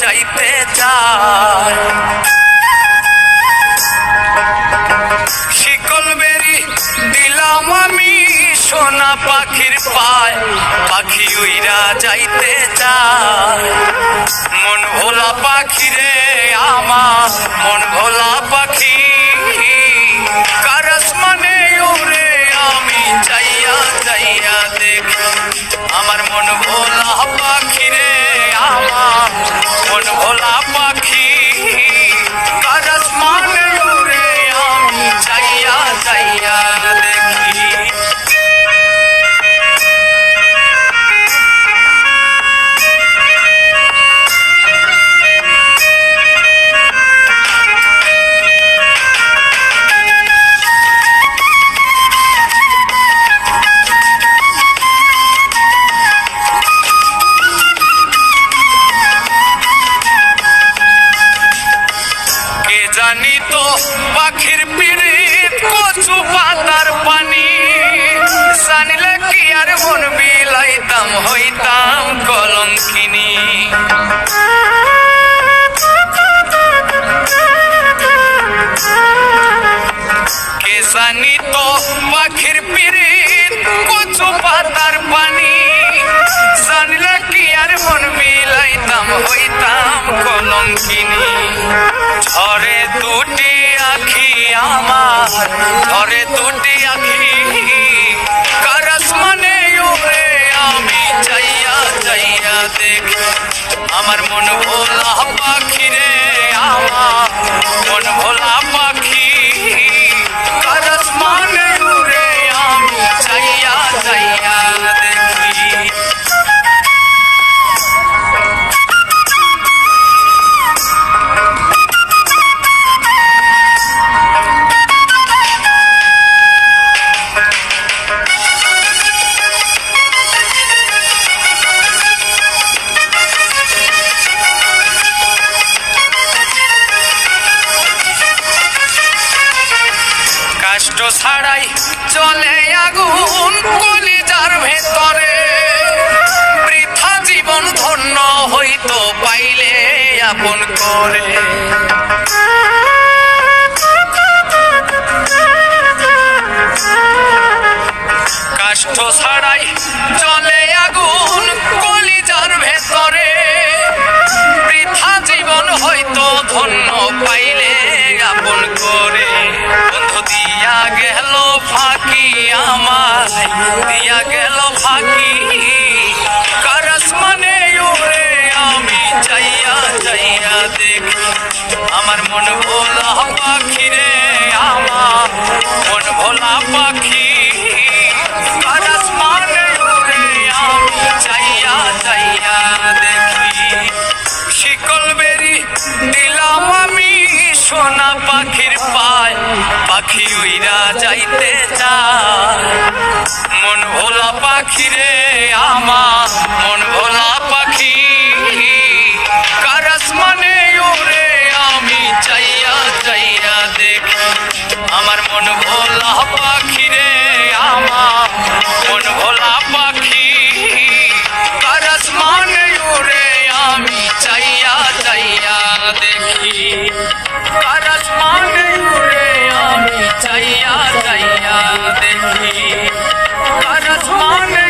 যাইতে চায়। শিকল বেরি দিলাম আমি সোনা পাখির পায়, পাখি উইরা যাইতে চায়। মন ভোলা পাখি রে আমার, মন ভোলা পাখি, কার আসমানে উড়ে আমি যাইয়া যাইয়া দেখি। আমার মন ভোলা পাখি রে আমার, মন ভোলা পাখি, কার আসমানে উড়ে আমি যাইয়া যাইয়া দেখি। জানি তো পাখির পিড়িত কচু পাতার পানি, জানিলে কি আর মন বিলাইতাম, হইতাম কলঙ্কিনী। কে জানি তো পাখির পিড়িত কচু পাতার পানি, জানিলে কি আর মন বিলাইতাম, হইতাম কলঙ্কিনী। ধরে দুটি আখি আমার, ধরে দুটি আখি, কার আসমানে উড়ে আমি যাইয়া যাইয়া দেখি। আমার মন ভোলা পাখি রে আমার, মন ভোলা পাখি, কার আসমানে উড়ে আমি যাইয়া যাইয়া দেখি। কষ্ট ছাড়াই চলে আগুন কলিজার ভেতরে, বৃথা জীবন ধন্য হইতো পাইলে আপন করে। কষ্ট ছাড়াই চলে আগুন কলিজার ভেতরে, বৃথা জীবন হইতো ধন্য পাইলে আপন করে। বন্ধু দিয়া গেল ফাঁকি আমার, দিয়া গেল ফাঁকি, কার আসমানে উড়ে আমি যাইয়া যাইয়া দেখি। আমার মন ভোলা পাখি রে আমার, মন ভোলা পাখি, কার আসমানে উড়ে আমি যাইয়া যাইয়া দেখি। শিকল বেরি দিলাম আমি সোনা পাখির পায়, পাখি উইরা যাইতে চায়। মন ভোলা পাখি রে আমার, মন ভোলা পাখি, কার আসমানে উড়ে আমি যাইয়া যাইয়া দেখি। আমার মন ভোলা পাখি রে আমার, মন ভোলা পাখি, কার আসমানে উড়ে আমি যাইয়া যাইয়া দেখি। কার আসমানে উড়ে আমি যাইয়া যাইয়া দেখি। কার আসমানে